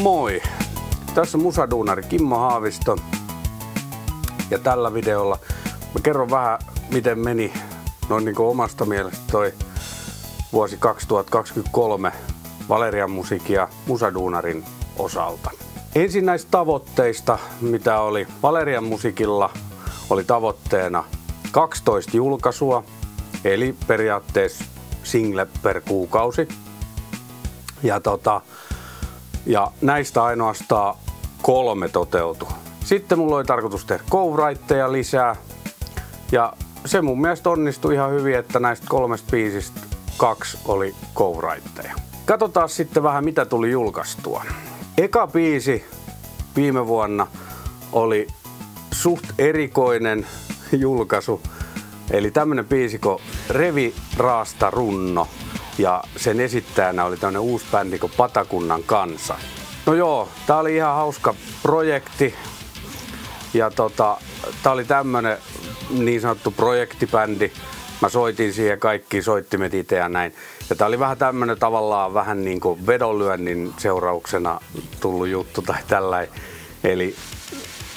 Moi! Tässä on musaduunari Kimmo Haavisto ja tällä videolla mä kerron vähän miten meni noin niin kuin omasta mielestä toi vuosi 2023 Valerian musiikin ja musaduunarin osalta. Ensin näistä tavoitteista, mitä oli Valerian musiikilla, oli tavoitteena 12 julkaisua, eli periaatteessa single per kuukausi. Ja näistä ainoastaan 3 toteutui. Sitten mulla oli tarkoitus tehdä co-writeja lisää. Ja se mun mielestä onnistui ihan hyvin, että näistä 3 biisistä 2 oli co-writeja. Katsotaan sitten vähän mitä tuli julkaistua. Eka biisi viime vuonna oli suht erikoinen julkaisu. Eli tämmönen biisi kuin Revi Raasta Runno. Ja sen esittäjänä oli tämmönen uusi bändi kuin Patakunnan Kansa. No joo, tää oli ihan hauska projekti. Ja tää oli tämmönen niin sanottu projektibändi. Mä soitin siihen kaikki soittimet itse ja näin. Ja tää oli vähän tämmönen tavallaan vähän niin kuin vedonlyönnin seurauksena tullut juttu tai tällainen. Eli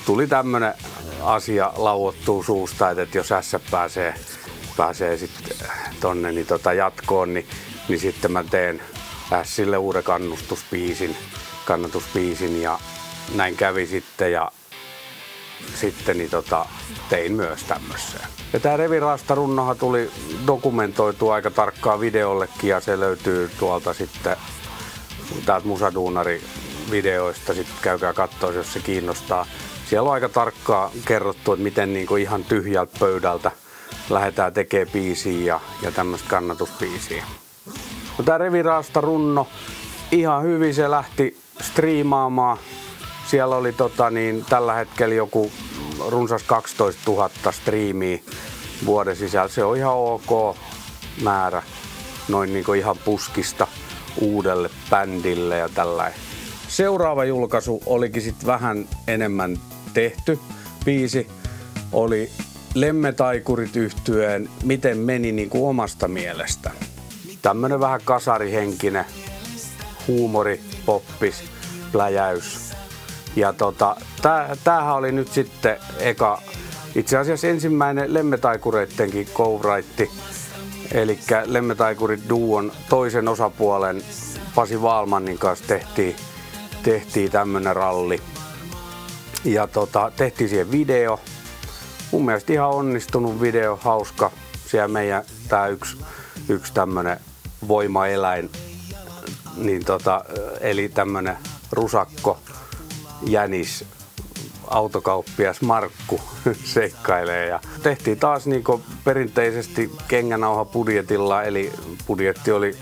tuli tämmönen asia lauottuu suusta, että jos S pääsee sitten tonne jatkoon, niin sitten mä teen Sille uuden kannatusbiisin ja näin kävi sitten ja sitten tein myös tämmöiseen. Ja tää Revi Raasta Runnohan tuli dokumentoitua aika tarkkaan videollekin ja se löytyy tuolta sitten täältä musaduunari videoista, sitten käykää kattoo, jos se kiinnostaa. Siellä on aika tarkkaan kerrottu, että miten niinku ihan tyhjältä pöydältä lähdetään tekemään biisiä ja tämmöistä kannatusbiisiä. No tää Revi Raasta Runno, ihan hyvin se lähti striimaamaan. Siellä oli tällä hetkellä joku runsas 12 000 striimiä vuoden sisällä. Se on ihan ok määrä, noin niinku ihan puskista uudelle bändille ja tällainen. Seuraava julkaisu olikin sitten vähän enemmän tehty. Biisi oli Lemmetaikurit yhtyeen Miten meni niinku omasta mielestä. Tämmönen vähän kasarihenkinen huumori, poppis, pläjäys. Ja tämähän oli nyt sitten itse asiassa ensimmäinen Lemmetaikureittenkin co-write. Eli Lemmetaikurit duon toisen osapuolen Pasi Waalmanin kanssa tehtiin tämmönen ralli. Ja tehtiin siihen video. Mun mielestä ihan onnistunut video, hauska. Siellä meidän tää yksi tämmönen voimaeläin, niin eli tämmönen rusakko, jänis, autokauppias Markku seikkailee. Ja tehtiin taas niinku perinteisesti kengänauha budjetilla, eli budjetti oli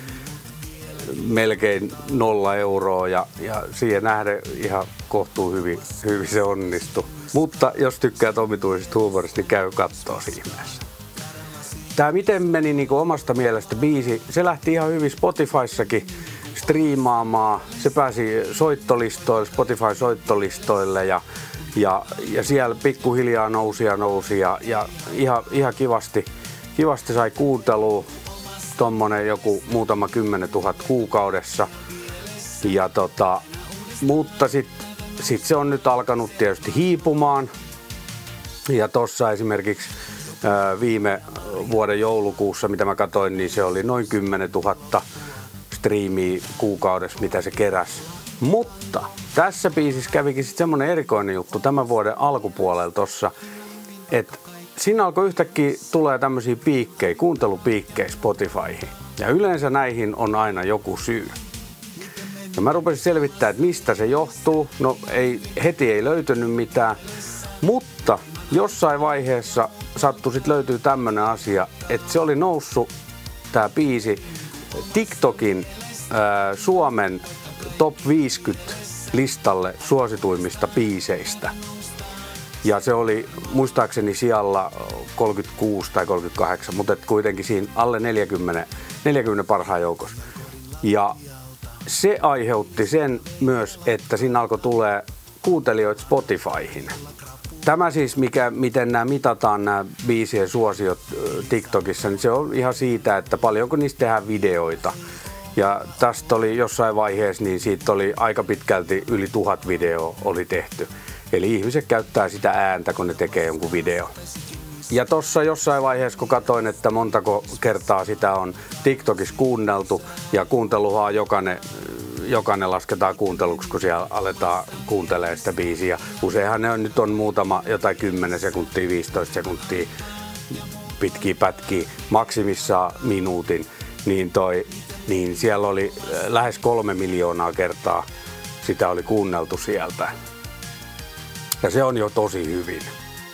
melkein 0 euroa ja siihen nähden ihan kohtuu hyvin se onnistui. Mutta jos tykkäät omituisista huumorista, niin käy kattoo ihmeessä. Tää Miten meni niinku omasta mielestä biisi, se lähti ihan hyvin Spotifyssakin striimaamaan. Se pääsi soittolistoille, Spotify-soittolistoille ja siellä pikkuhiljaa nousi ja ihan kivasti sai kuuntelua. Tommonen joku muutama 10 000 kuukaudessa. Ja mutta sit se on nyt alkanut tietysti hiipumaan. Ja tossa esimerkiksi viime vuoden joulukuussa, mitä mä katsoin, niin se oli noin 10 000 striimiä kuukaudessa, mitä se keräsi. Mutta tässä biisissä kävikin sitten semmonen erikoinen juttu tämän vuoden alkupuolella tossa, että siinä alkoi yhtäkkiä tulee tämmöisiä piikkejä, kuuntelupiikkejä Spotifyhin. Ja yleensä näihin on aina joku syy. Ja mä rupesin selvittämään, että mistä se johtuu. No heti ei löytynyt mitään, mutta jossain vaiheessa sattui sit löytyy tämmönen asia, että se oli noussut tää biisi TikTokin Suomen top 50 listalle suosituimmista biiseistä. Ja se oli muistaakseni sijalla 36 tai 38, mutta kuitenkin siinä alle 40 parhaan joukossa. Ja se aiheutti sen myös, että siinä alkoi tulee kuuntelijoita Spotifyhin. Tämä siis, miten nämä mitataan nämä biisien suosiot TikTokissa, niin se on ihan siitä, että paljonko niistä tehdään videoita. Ja tästä oli jossain vaiheessa, niin siitä oli aika pitkälti yli 1000 videoa oli tehty. Eli ihmiset käyttää sitä ääntä, kun ne tekee jonkun video. Ja tossa jossain vaiheessa, kun katsoin, että montako kertaa sitä on TikTokissa kuunneltu, ja kuunteluhan jokainen lasketaan kuunteluksi, kun siellä aletaan kuuntelemaan sitä biisiä. Useinhan ne nyt on muutama, jotain 10 sekuntia, 15 sekuntia, pitkiä pätkiä, maksimissaan minuutin, niin siellä oli lähes 3 miljoonaa kertaa sitä oli kuunneltu sieltä. Ja se on jo tosi hyvin.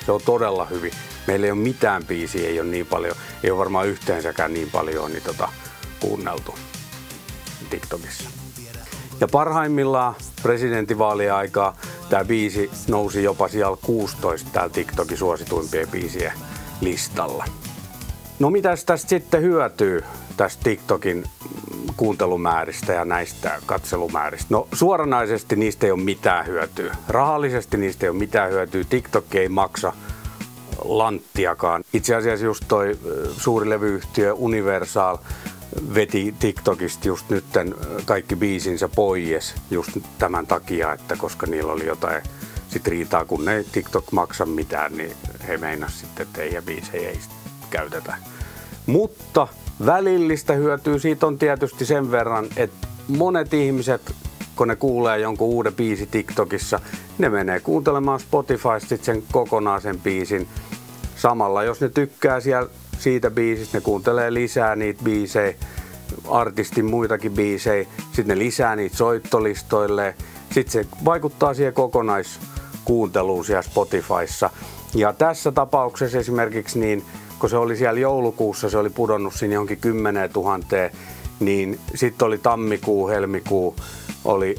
Se on todella hyvin. Meillä ei ole mitään biisiä, ei ole niin paljon, ei ole varmaan yhteensäkään niin paljon kuunneltu TikTokissa. Ja parhaimmillaan presidentinvaalien aikaa tämä biisi nousi jopa siellä 16 täällä TikTokin suosituimpien biisien listalla. No mitäs tästä sitten hyötyy tästä TikTokin kuuntelumääristä ja näistä katselumääristä? No suoranaisesti niistä ei ole mitään hyötyä. Rahallisesti niistä ei ole mitään hyötyä. TikTok ei maksa lanttiakaan. Itse asiassa just toi suuri levyyhtiö Universal veti TikTokista just nytten kaikki biisinsä pois just tämän takia, että koska niillä oli jotain sit riitaa, kun ei TikTok maksa mitään, niin he meinas sitten, että ei biisejä ei käytetä. Mutta välillistä hyötyä siitä on tietysti sen verran, että monet ihmiset, kun ne kuulee jonkun uuden biisi TikTokissa, ne menee kuuntelemaan Spotifysta sen kokonaan sen biisin. Samalla jos ne tykkää siitä biisistä, ne kuuntelee lisää niitä biisejä, artistin muitakin biisejä, sitten ne lisää niitä soittolistoille. Sitten se vaikuttaa siihen kokonaiskuunteluun siellä Spotifyssa. Ja tässä tapauksessa esimerkiksi, niin, kun se oli siellä joulukuussa, se oli pudonnut sinne johonkin 10 000, niin sitten oli tammikuu, helmikuu,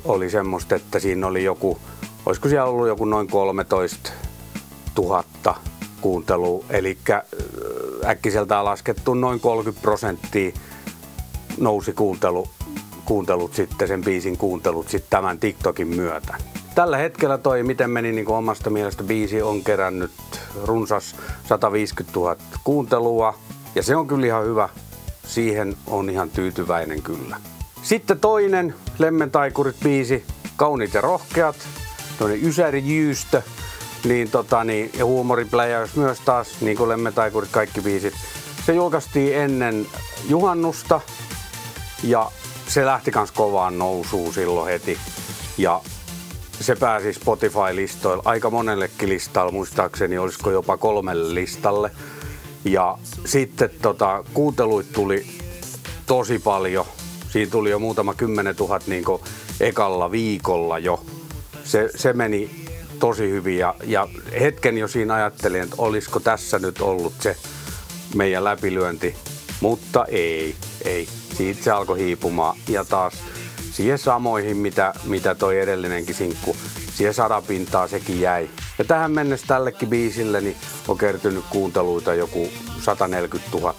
oli semmoista, että siinä oli joku, olisiko siellä ollut joku noin 13 000 kuuntelua, eli äkkiseltään laskettu noin 30% nousi kuuntelut sitten, sen biisin kuuntelut sitten tämän TikTokin myötä. Tällä hetkellä miten meni niin kuin omasta mielestä biisi on kerännyt runsas 150 000 kuuntelua ja se on kyllä ihan hyvä. Siihen on ihan tyytyväinen kyllä. Sitten toinen Lemmentaikurit-biisi, Kauniit ja rohkeat, toinen Ysäri-Jyystö, ja huumoripläjäys myös taas, niin kuin Lemmentaikurit kaikki biisit. Se julkaistiin ennen juhannusta ja se lähti kans kovaan nousuun silloin heti. Ja se pääsi Spotify-listoille, aika monellekin listalle, muistaakseni olisiko jopa 3 listalle. Ja sitten kuunteluit tuli tosi paljon. Siinä tuli jo muutama 10 000 niin kuin ekalla viikolla jo. Se meni tosi hyvin ja hetken jo siinä ajattelin, että olisiko tässä nyt ollut se meidän läpilyönti, mutta ei. Siitä se alkoi hiipumaan ja taas siihen samoihin, mitä toi edellinenkin sinkku, siihen 100 pintaa sekin jäi. Ja tähän mennessä tällekin biisille niin on kertynyt kuunteluita joku 140 000,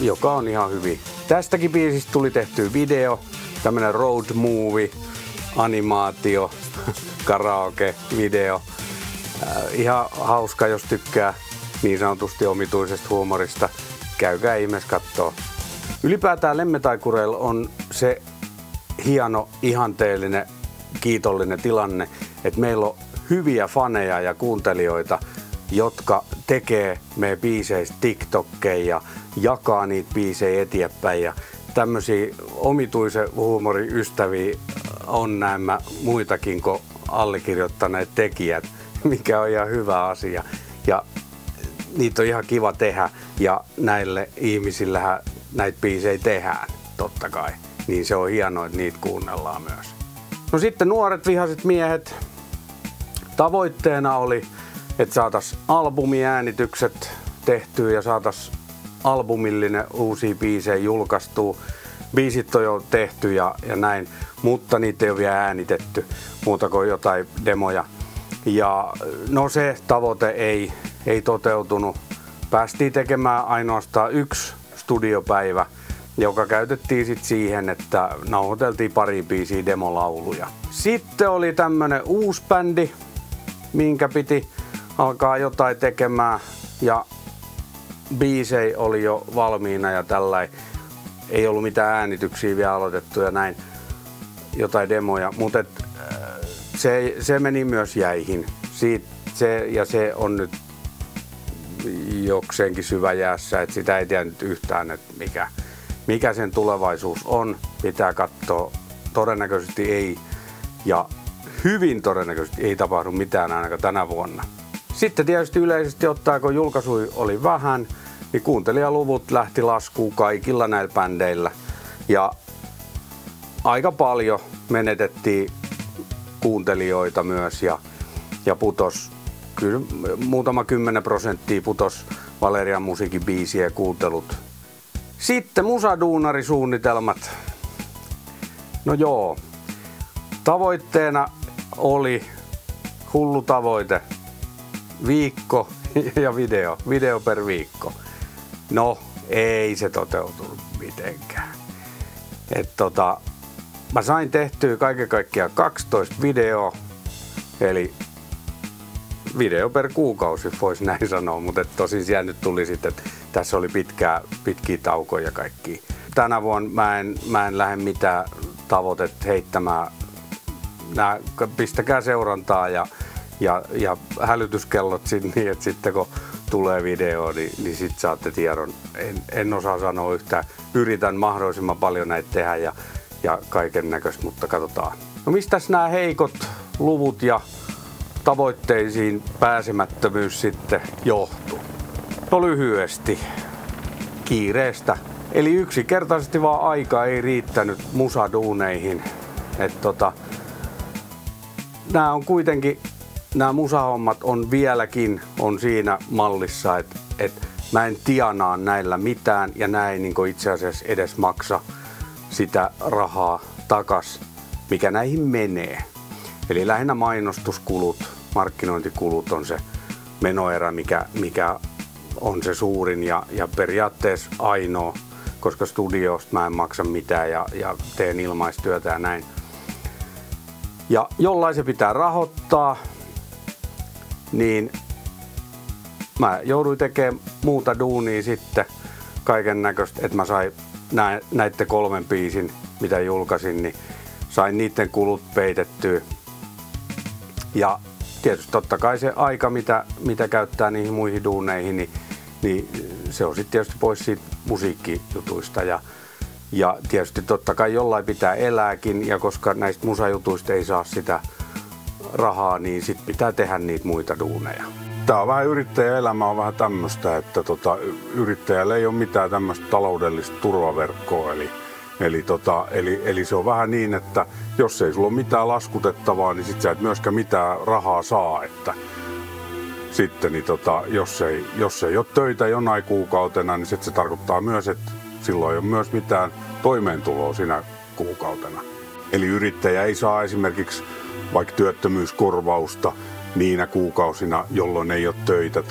joka on ihan hyvin. Tästäkin biisistä tuli tehty video, tämmönen road movie, animaatio, karaoke-video. Ihan hauska, jos tykkää niin sanotusti omituisesta huumorista. Käykää ihmeessä kattoo. Ylipäätään Lemmentaikureilla on se hieno, ihanteellinen, kiitollinen tilanne, että meillä on hyviä faneja ja kuuntelijoita, jotka tekee meidän biiseistä TikTokkeja ja jakaa niitä biisejä eteenpäin. Ja tämmöisiä omituisen huumorin ystäviä on nämä muitakin kuin allekirjoittaneet tekijät, mikä on ihan hyvä asia. Ja niitä on ihan kiva tehdä ja näille ihmisillähän näitä biisejä tehdään, totta kai. Niin se on hienoa, että niitä kuunnellaan myös. No sitten Nuoret vihaiset miehet. Tavoitteena oli, että saataisiin albumiäänitykset tehtyä ja saataisiin albumillinen uusia biisejä julkaistua. Biisit on jo tehty ja näin, mutta niitä ei ole vielä äänitetty muuta kuin jotain demoja. Ja no se tavoite ei toteutunut. Päästiin tekemään ainoastaan 1 studiopäivä, joka käytettiin sitten siihen, että nauhoiteltiin pari biisiä demolauluja. Sitten oli tämmönen uusi bändi, minkä piti alkaa jotain tekemään ja biisei oli jo valmiina ja tällainen. ei ollut mitään äänityksiä vielä aloitettu ja näin, jotain demoja, mutta se meni myös jäihin. Se on nyt jokseenkin syväjäässä, että sitä ei tiedä nyt yhtään, että mikä sen tulevaisuus on. Pitää katsoa, todennäköisesti ei ja hyvin todennäköisesti ei tapahdu mitään ainakaan tänä vuonna. Sitten tietysti yleisesti ottaen, kun julkaisui oli vähän, niin kuuntelijaluvut lähti laskuun kaikilla näillä bändeillä. Ja aika paljon menetettiin kuuntelijoita myös ja putos, kyllä muutama 10% putos Valerian musiikin biisien kuuntelut. Sitten musaduunarisuunnitelmat. No joo, tavoitteena oli hullu tavoite. Viikko ja video per viikko. No, ei se toteutunut mitenkään. Mä sain tehtyä kaiken kaikkiaan 12 videoa, eli video per kuukausi voisi näin sanoa, mutta tosin siellä nyt tuli sitten, että tässä oli pitkiä taukoja ja kaikki. Tänä vuonna mä en lähde mitään tavoitetta heittämään. Pistäkää seurantaa ja hälytyskellot sinne, niin että sitten kun tulee video, niin sitten saatte tiedon. En osaa sanoa yhtään. Yritän mahdollisimman paljon näitä tehdä ja kaiken näköistä, mutta katsotaan. No mistäs nämä heikot luvut ja tavoitteisiin pääsemättömyys sitten johtuu? No lyhyesti kiireestä. Eli yksinkertaisesti vaan aika ei riittänyt musaduuneihin. Nämä on kuitenkin, nämä musahommat on vieläkin siinä mallissa, että mä en tienaa näillä mitään ja näin ei niin itse asiassa edes maksa sitä rahaa takas, mikä näihin menee. Eli lähinnä mainostuskulut, markkinointikulut on se menoerä, mikä on se suurin ja periaatteessa ainoa, koska studiosta mä en maksa mitään ja teen ilmaistyötä ja näin. Ja jollain se pitää rahoittaa, niin mä jouduin tekemään muuta duunia sitten kaiken näköistä, että mä sain näiden 3 biisin, mitä julkaisin, niin sain niiden kulut peitettyä. Ja tietysti totta kai se aika, mitä käyttää niihin muihin duuneihin, niin se on sitten tietysti pois siitä musiikkijutuista. Ja tietysti totta kai jollain pitää elääkin, ja koska näistä musajutuista ei saa sitä rahaa, niin sitten pitää tehdä niitä muita duuneja. Tämä on vähän yrittäjäelämä on vähän tämmöistä, että yrittäjällä ei ole mitään tämmöistä taloudellista turvaverkkoa. Eli se on vähän niin, että jos ei sulla ole mitään laskutettavaa, niin sit sä et myöskään mitään rahaa saa. Että sitten niin jos ei ole töitä jonain kuukautena, niin sit se tarkoittaa myös, että silloin ei ole myös mitään toimeentuloa sinä kuukautena. Eli yrittäjä ei saa esimerkiksi vaikka työttömyyskorvausta niinä kuukausina, jolloin ei ole töitä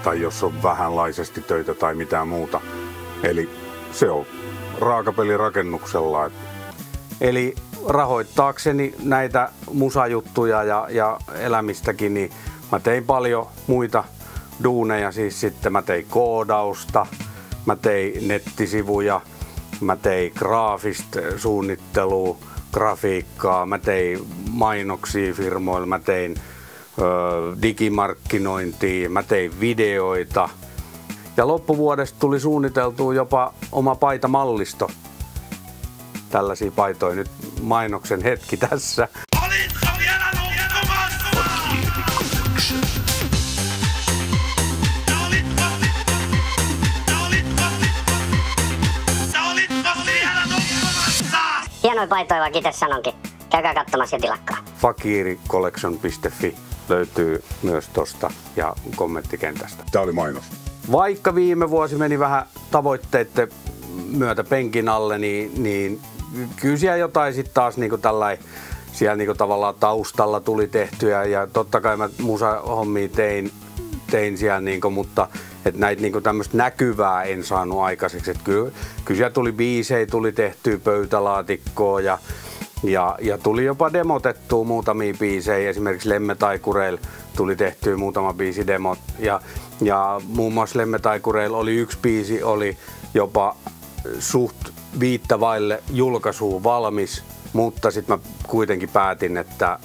tai jos on vähänlaisesti töitä tai mitään muuta. Eli se on raakapeli rakennuksella. Eli rahoittaakseni näitä musajuttuja ja elämistäkin, niin mä tein paljon muita duuneja. Siis sitten mä tein koodausta, mä tein nettisivuja, mä tein graafista suunnittelua, grafiikkaa, mä tein mainoksia firmoilla, mä tein digimarkkinointia, mä tein videoita. Ja loppuvuodesta tuli suunniteltua jopa oma paitamallisto. Tällaisia paitoja nyt mainoksen hetki tässä. Olitko vielä nukkumassa? Olitko vielä nukkumassa? Hienoja paitoja, vaikka itse sanonkin. Käykää katsomassa ja tilakkaa. Fakiricollection.fi löytyy myös tosta ja kommenttikentästä. Tämä oli mainos. Vaikka viime vuosi meni vähän tavoitteiden myötä penkin alle, niin kyllä siellä jotain sitten taas niinku siellä niinku tavallaan taustalla tuli tehtyä ja totta kai mä musahommia tein siellä, niinku, mutta et näitä niinku tämmöistä näkyvää en saanut aikaiseksi. Et kyllä siellä tuli biisejä, tuli tehtyä pöytälaatikkoa ja tuli jopa demotettua muutamia biisejä. Esimerkiksi Lemmetaikureilla tuli tehtyä muutama biisidemot ja muun muassa Lemmetaikureilla oli yksi biisi, oli jopa suht viittä vaille julkaisuun valmis, mutta sitten mä kuitenkin päätin, että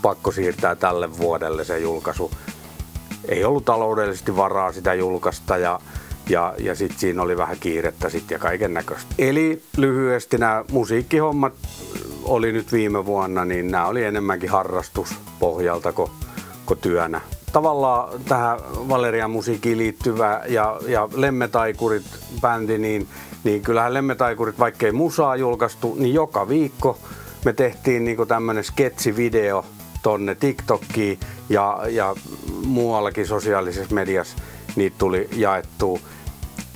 pakko siirtää tälle vuodelle se julkaisu. Ei ollut taloudellisesti varaa sitä julkaista ja sitten siinä oli vähän kiirettä sit ja kaiken näköistä. Eli lyhyesti nämä musiikkihommat oli nyt viime vuonna, niin nämä oli enemmänkin harrastuspohjalta kuin työnä. Tavallaan tähän Valerian musiikkiin liittyvä ja Lemmetaikurit bändi, niin kyllähän Lemmetaikurit, vaikkei musaa julkaistu, niin joka viikko me tehtiin niinku tämmönen sketsivideo tonne TikTokiin ja muuallakin sosiaalisessa mediassa niitä tuli jaettua.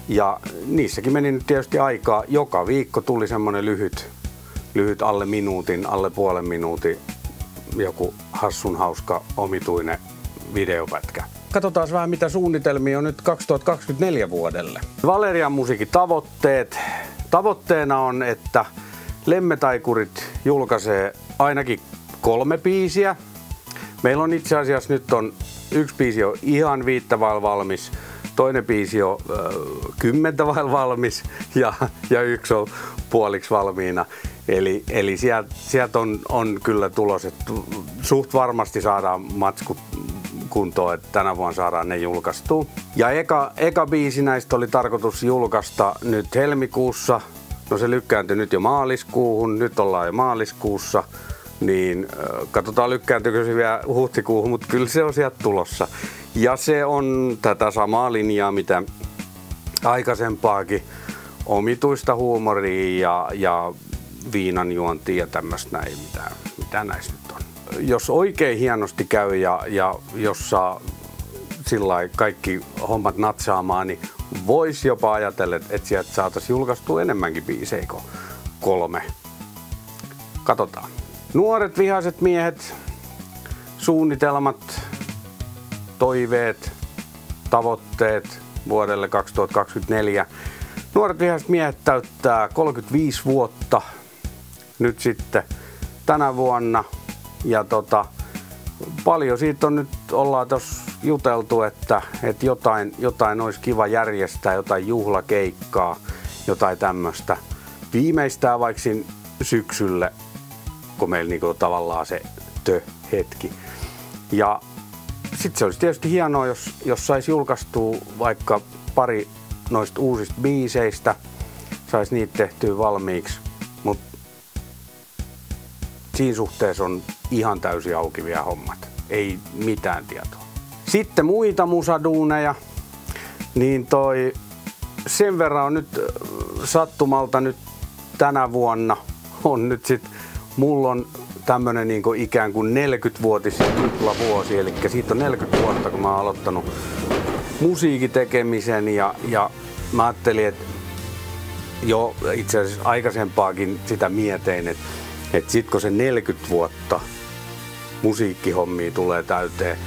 Ja niissäkin meni nyt tietysti aikaa. Joka viikko tuli semmonen lyhyt alle minuutin, alle puolen minuutin joku hassun hauska omituinen videopätkä. Katsotaan vähän mitä suunnitelmia on nyt 2024 vuodelle. Valerian musiikin tavoitteet. Tavoitteena on, että Lemmetaikurit julkaisee ainakin 3 biisiä. Meillä on itse asiassa nyt yksi biisi on ihan 5 vailla valmis, toinen biisi on 10 vailla valmis ja yksi on puoliksi valmiina. Eli sieltä on kyllä tulos, että suht varmasti saadaan matskut kuntoon, että tänä vuonna saadaan ne julkaistua. Ja eka biisi näistä oli tarkoitus julkaista nyt helmikuussa. No se lykkääntyi nyt jo maaliskuuhun, nyt ollaan jo maaliskuussa. Niin katsotaan lykkääntyykö se vielä huhtikuuhun, mutta kyllä se on sieltä tulossa. Ja se on tätä samaa linjaa, aikaisempaakin omituista huumoria ja viinanjuontia ja tämmöistä näin, mitä näissä nyt on. Jos oikein hienosti käy ja jos saa sillai kaikki hommat natsaamaan, niin voisi jopa ajatella, että sieltä saataisiin julkaistua enemmänkin biisejä kuin 3. Katsotaan. Nuoret vihaiset miehet, suunnitelmat, toiveet, tavoitteet vuodelle 2024. Nuoret vihaiset miehet täyttää 35 vuotta nyt sitten tänä vuonna. Ja paljon siitä on nyt, ollaan tuossa juteltu, että jotain olisi kiva järjestää, jotain juhlakeikkaa, jotain tämmöistä. Viimeistään vaikka syksylle, kun meillä niinku tavallaan se hetki. Ja sitten se olisi tietysti hienoa, jos saisi julkaistua vaikka pari noista uusista biiseistä, saisi niitä tehtyä valmiiksi, mutta siinä suhteessa on ihan täysin auki vielä hommat. Ei mitään tietoa. Sitten muita musaduuneja, niin sen verran on nyt sattumalta nyt tänä vuonna on nyt mulla on tämmönen niinku ikään kuin 40-vuotis juhlavuosi, eli siitä on 40 vuotta, kun mä oon aloittanut musiikin tekemisen ja mä ajattelin, että jo itse asiassa aikaisempaakin sitä mietein, että sit kun se 40 vuotta musiikkihommia tulee täyteen,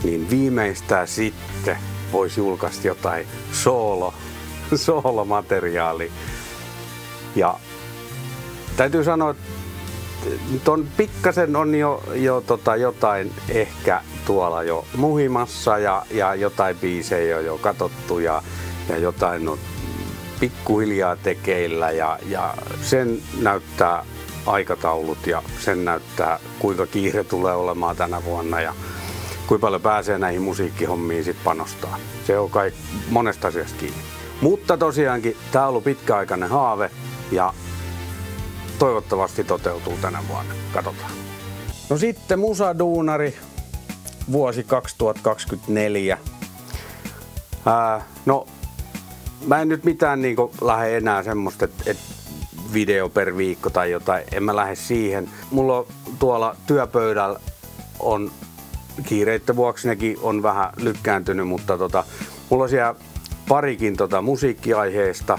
niin viimeistään sitten voisi julkaista jotain soolomateriaalia. Ja täytyy sanoa, että pikkasen on jo jotain ehkä tuolla jo muhimassa ja jotain biisejä on jo katsottu ja jotain on pikkuhiljaa tekeillä ja sen näyttää aikataulut ja sen näyttää kuinka kiire tulee olemaan tänä vuonna ja kuinka paljon pääsee näihin musiikkihommiin sit panostaa. Se on kai monesta asiasta kiinni. Mutta tosiaankin tää on ollut pitkäaikainen haave ja toivottavasti toteutuu tänä vuonna. Katsotaan. No sitten musaduunari vuosi 2024. No mä en nyt mitään niinku lähde enää semmoista, että video per viikko tai jotain. En mä lähde siihen. Mulla on tuolla työpöydällä on kiireitten vuoksi nekin on vähän lykkääntynyt, mutta mulla on siellä parikin musiikkiaiheesta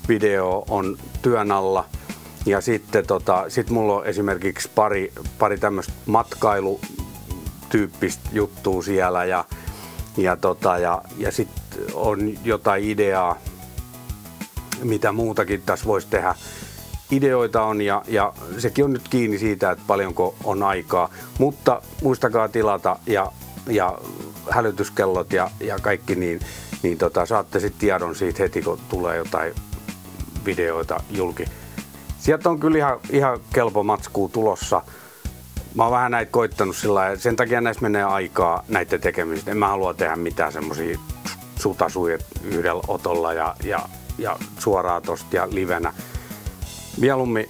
video on työn alla. Ja sitten sit mulla on esimerkiksi pari tämmöistä matkailutyyppistä juttua siellä ja sitten on jotain ideaa, mitä muutakin tässä voisi tehdä. Ideoita on ja sekin on nyt kiinni siitä, että paljonko on aikaa, mutta muistakaa tilata ja hälytyskellot ja kaikki, niin saatte sitten tiedon siitä heti, kun tulee jotain videoita julki. Sieltä on kyllä ihan kelpo matskuu tulossa. Mä oon vähän näitä koittanut sillä lailla, sen takia näissä menee aikaa näiden tekemistä. En mä halua tehdä mitään semmosia sutasuja yhdellä otolla ja suoraan tosta ja livenä. Mieluummin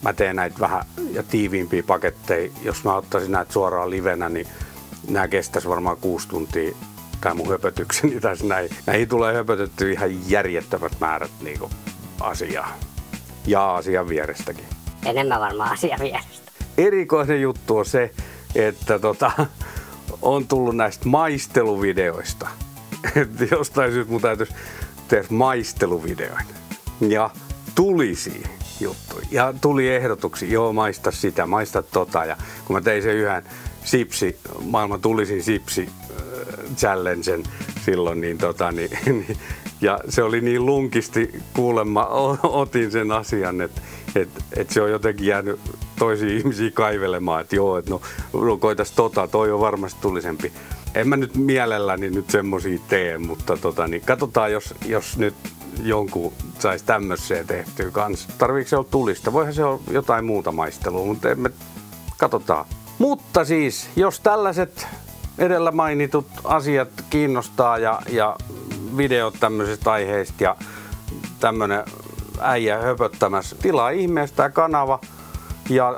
mä teen näitä vähän ja tiiviimpiä paketteja. Jos mä ottaisin näitä suoraan livenä, niin nämä kestäisi varmaan 6 tuntia. Tää mun höpötykseni tässä näin. Näihin tulee höpötettyä ihan järjettömät määrät niinku asiaa. Ja asian vierestäkin. Enemmän varmaan asian vierestä. Erikoinen juttu on se, että on tullut näistä maisteluvideoista. Että jostain syystä mun täytyisi tehdä maisteluvideoita. Ja tuli siihen juttuja. Ja tuli ehdotuksia, joo maista sitä, maista tota. Ja kun mä tein sen yhden maailman tulisin sipsi challengen silloin, niin ja se oli niin lunkisti kuulemma, otin sen asian, että se on jotenkin jäänyt toisia ihmisiä kaivelemaan, että joo, että no koitas toi on varmasti tulisempi. En mä nyt mielelläni nyt semmosia tee, mutta katsotaan, jos nyt jonkun saisi tämmöiseen tehtyä kanssa. Tarviiko se olla tulista? Voihan se olla jotain muuta maistelua, mutta katsotaan. Mutta siis, jos tällaiset edellä mainitut asiat kiinnostaa ja videot tämmöisistä aiheista ja tämmönen äijä höpöttämässä, tilaa ihmeestä tämä kanava ja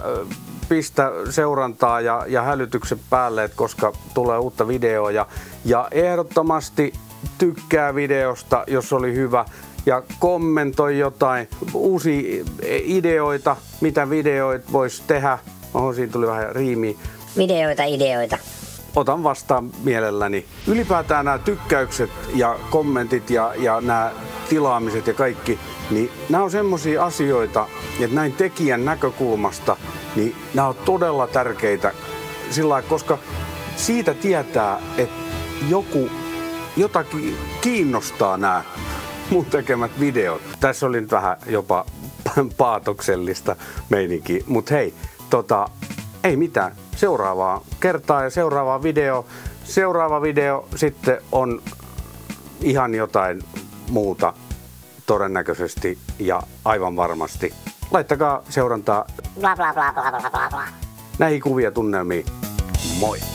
pistä seurantaa ja hälytyksen päälle, koska tulee uutta videoa ja ehdottomasti tykkää videosta, jos oli hyvä ja kommentoi jotain uusia ideoita, mitä videoita voisi tehdä. Oho, siinä tuli vähän riimiä. Ideoita. Otan vastaan mielelläni. Ylipäätään nämä tykkäykset ja kommentit ja nämä tilaamiset ja kaikki, niin nämä on semmoisia asioita, että näin tekijän näkökulmasta, niin nämä on todella tärkeitä sillä lailla, koska siitä tietää, että jotakin kiinnostaa nämä mun tekemät videot. Tässä oli nyt vähän jopa paatoksellista meininkiä, mutta hei, ei mitään. Seuraavaa kertaa ja seuraava video. Seuraava video sitten on ihan jotain muuta todennäköisesti ja aivan varmasti. Laittakaa seurantaa Bla bla bla bla bla bla bla. näihin kuvia tunnelmiin. Moi!